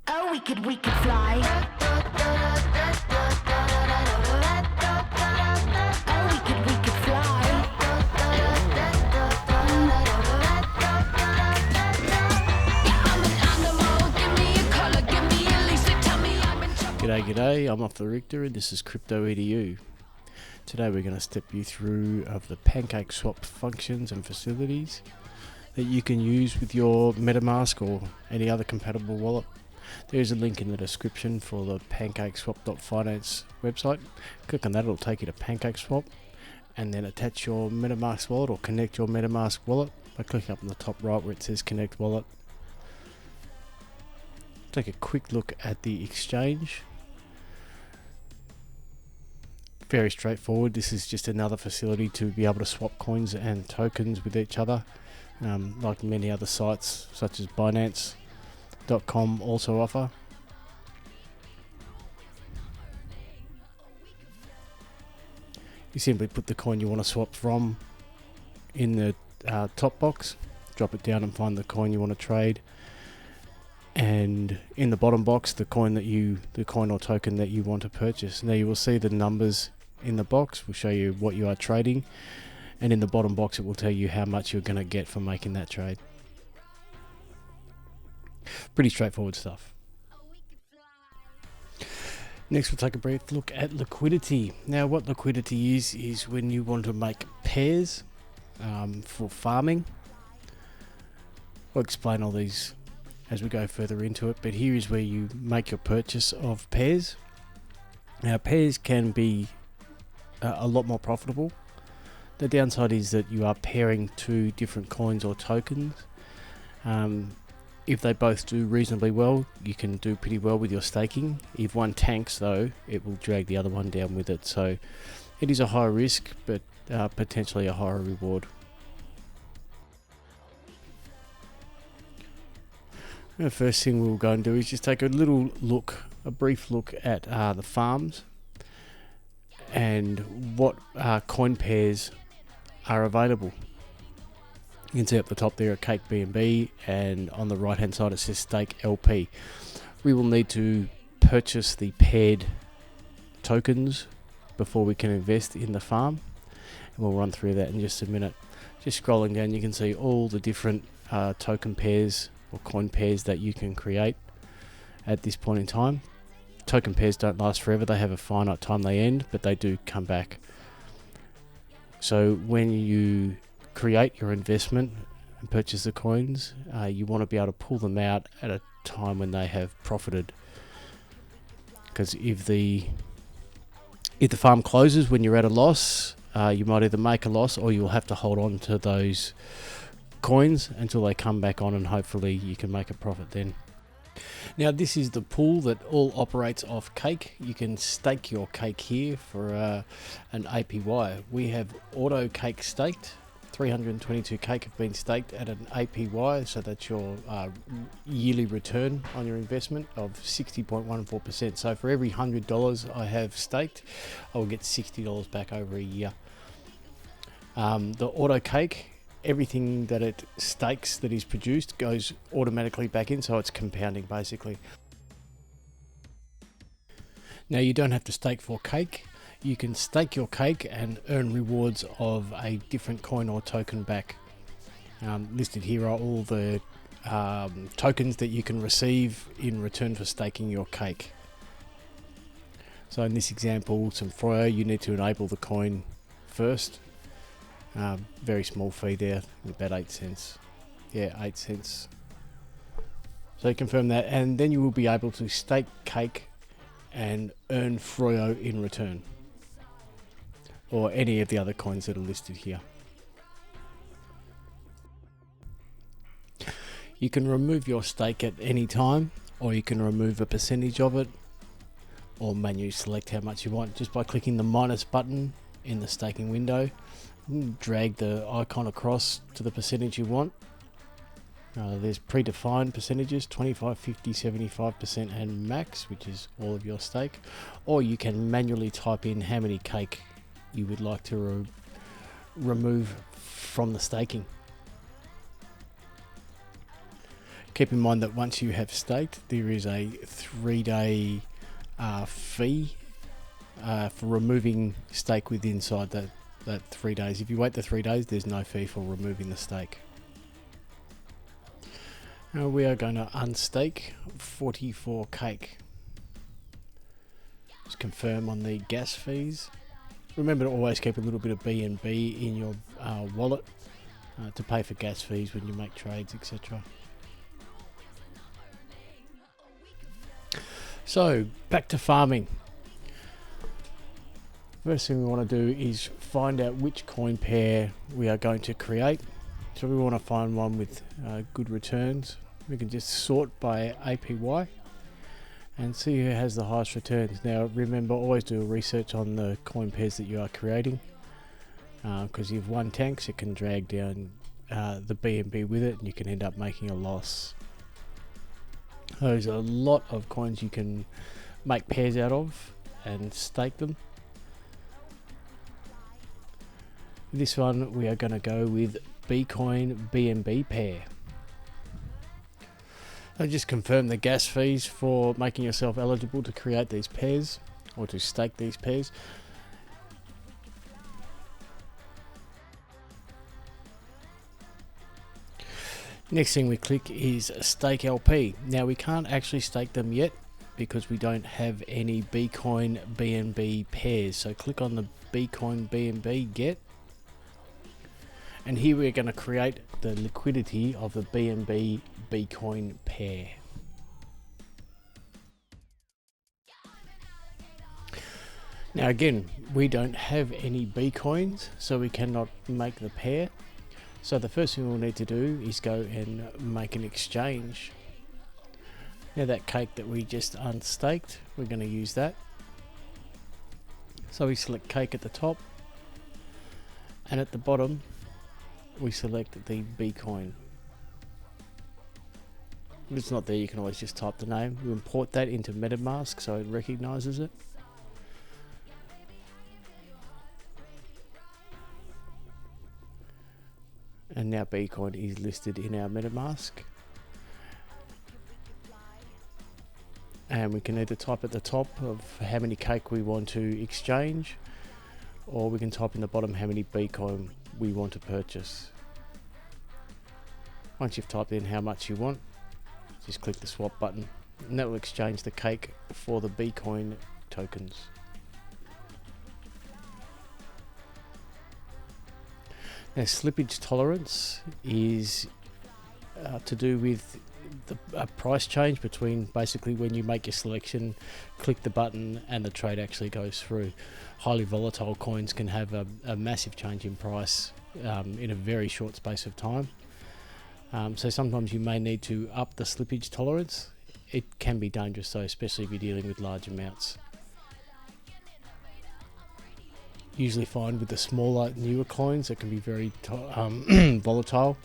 Oh, we could fly. Oh, we could fly. I'm an animal, give me a color, give me a leash, tell me I'm in trouble. G'day, I'm off the Richter and this is Crypto EDU. Today we're going to step you through of the PancakeSwap functions and facilities that you can use with your MetaMask or any other compatible wallet. There is a link in the description for the PancakeSwap.finance website. Click on that, it'll take you to PancakeSwap, and then attach your MetaMask wallet or connect your MetaMask wallet by clicking up on the top right where it says Connect Wallet. Take a quick look at the exchange. Very straightforward. This is just another facility to be able to swap coins and tokens with each other, like many other sites such as Binance.com also offer. You simply put the coin you want to swap from in the top box, drop it down and find the coin you want to trade, and in the bottom box the coin or token that you want to purchase. Now you will see the numbers in the box will show you what you are trading, and in the bottom box it will tell you how much you're going to get for making that trade. Pretty straightforward stuff. Next we'll take a brief look at liquidity. Now what liquidity is when you want to make pairs for farming. I'll explain all these as we go further into it, but here is where you make your purchase of pairs. Now pairs can be a lot more profitable. The downside is that you are pairing two different coins or tokens. If they both do reasonably well, you can do pretty well with your staking. If one tanks though, it will drag the other one down with it. So it is a high risk, but potentially a higher reward. The first thing we'll go and do is just take a brief look at the farms and what coin pairs are available. You can see up the top there a Cake BNB, and on the right hand side it says Stake LP. We will need to purchase the paired tokens before we can invest in the farm, and we'll run through that in just a minute. Just scrolling down you can see all the different token pairs or coin pairs that you can create at this point in time. Token pairs don't last forever, they have a finite time they end, but they do come back. So when you create your investment and purchase the coins, you want to be able to pull them out at a time when they have profited, because if the farm closes when you're at a loss, you might either make a loss or you'll have to hold on to those coins until they come back on, and hopefully you can make a profit then. Now this is the pool that all operates off Cake. You can stake your Cake here for an APY. We have auto Cake staked. 322 Cake have been staked at an APY, so that's your yearly return on your investment of 60.14%. So for every $100 I have staked, I will get $60 back over a year. The auto Cake, everything that it stakes that is produced goes automatically back in, so it's compounding basically. Now you don't have to stake for Cake. You can stake your Cake and earn rewards of a different coin or token back. Listed here are all the tokens that you can receive in return for staking your Cake. So in this example, some Froyo, you need to enable the coin first. Very small fee there, about 8 cents. Yeah, 8 cents. So confirm that, and then you will be able to stake Cake and earn Froyo in return, or any of the other coins that are listed here. You can remove your stake at any time, or you can remove a percentage of it, or manually select how much you want just by clicking the minus button in the staking window. Drag the icon across to the percentage you want. There's predefined percentages, 25, 50, 75% and max, which is all of your stake, or you can manually type in how many Cake you would like to remove from the staking. Keep in mind that once you have staked, there is a 3-day fee for removing stake within inside that 3 days. If you wait the 3 days, there's no fee for removing the stake. Now we are going to unstake 44 cake. Just confirm on the gas fees. Remember to always keep a little bit of BNB in your wallet to pay for gas fees when you make trades, etc. So back to farming. First thing we want to do is find out which coin pair we are going to create. So we want to find one with good returns. We can just sort by APY and see who has the highest returns. Now remember, always do research on the coin pairs that you are creating, because if one tanks, it can drag down the BNB with it and you can end up making a loss. There's a lot of coins you can make pairs out of and stake them. This one we are going to go with Bcoin BNB pair. So just confirm the gas fees for making yourself eligible to create these pairs or to stake these pairs. Next thing we click is stake LP. Now we can't actually stake them yet because we don't have any Bcoin BNB pairs. So click on the Bcoin BNB get. And here we're going to create the liquidity of the BNB Bcoin pair. Now again, we don't have any Bcoins, so we cannot make the pair. So the first thing we'll need to do is go and make an exchange. Now that cake that we just unstaked, we're going to use that. So we select cake at the top, and at the bottom we select the Bcoin. If it's not there, you can always just type the name. We import that into MetaMask so it recognizes it. And now Bcoin is listed in our MetaMask. And we can either type at the top of how many cake we want to exchange, or we can type in the bottom how many Bcoin we want to purchase. Once you've typed in how much you want, just click the swap button and that will exchange the cake for the Bcoin tokens. Now slippage tolerance is to do with the price change between basically when you make your selection, click the button and the trade actually goes through. Highly volatile coins can have a massive change in price in a very short space of time. So sometimes you may need to up the slippage tolerance. It can be dangerous though, especially if you're dealing with large amounts. Usually find with the smaller, newer coins that can be very volatile,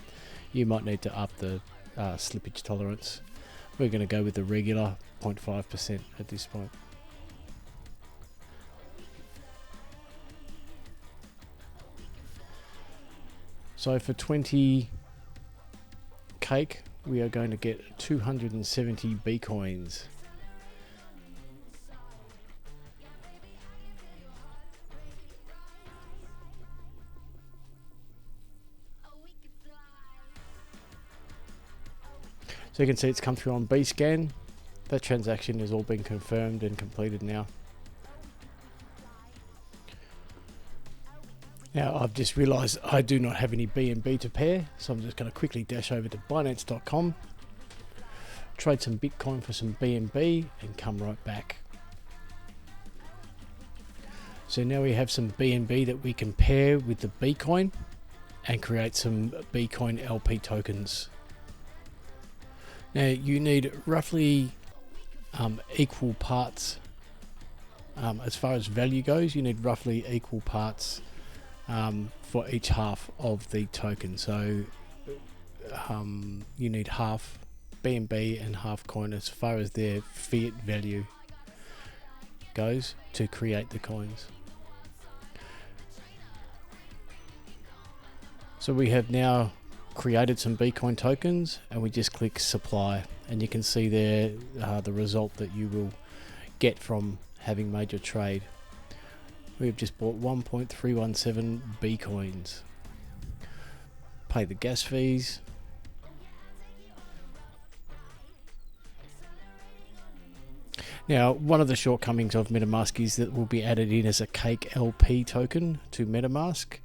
you might need to up the slippage tolerance. We're going to go with the regular 0.5% at this point. So for 20 cake, we are going to get 270 Bcoins. So you can see it's come through on Bscan. That transaction has all been confirmed and completed now. Now I've just realized I do not have any BNB to pair, so I'm just going to quickly dash over to Binance.com, trade some Bitcoin for some BNB and come right back. So now we have some BNB that we can pair with the Bcoin and create some Bcoin LP tokens. Now you need roughly equal parts, as far as value goes, you need roughly equal parts for each half of the token. So you need half BNB and half coin as far as their fiat value goes to create the coins. So we have now created some Bitcoin tokens, and we just click supply, and you can see there the result that you will get from having made your trade. We've just bought 1.317 Bitcoins. Pay the gas fees. Now, one of the shortcomings of MetaMask is that it will be added in as a Cake LP token to MetaMask.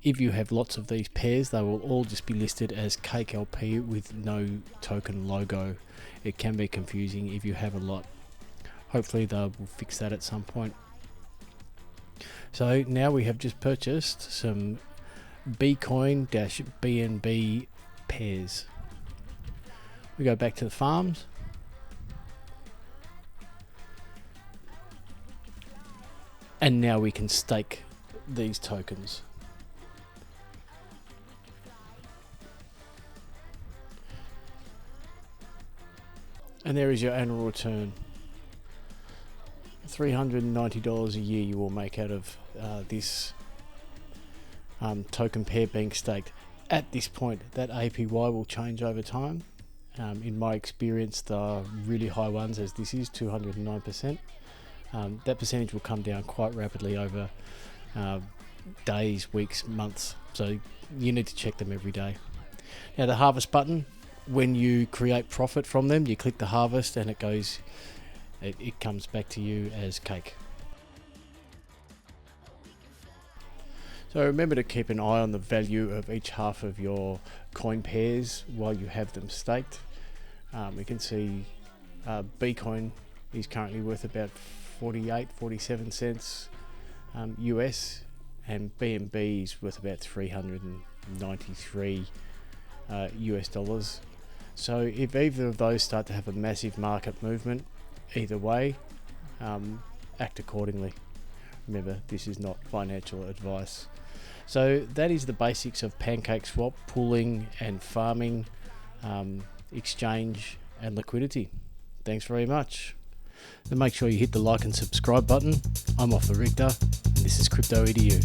If you have lots of these pairs, they will all just be listed as Cake LP with no token logo. It can be confusing if you have a lot. Hopefully they will fix that at some point. So now we have just purchased some Bitcoin-BNB pairs. We go back to the farms. And now we can stake these tokens. And there is your annual return. $390 a year you will make out of this token pair being staked. At this point, that APY will change over time. In my experience, the really high ones, as this is 209%, that percentage will come down quite rapidly over days, weeks, months. So you need to check them every day. Now the harvest button, when you create profit from them, you click the harvest and it goes, it comes back to you as cake. So remember to keep an eye on the value of each half of your coin pairs while you have them staked. We can see Bitcoin is currently worth about 47 cents US, and BNB is worth about 393 US dollars. So if either of those start to have a massive market movement, either way, act accordingly. Remember, this is not financial advice. So that is the basics of PancakeSwap, pooling and farming, exchange and liquidity. Thanks very much. Then make sure you hit the like and subscribe button. I'm off the Richter, and this is Crypto EDU.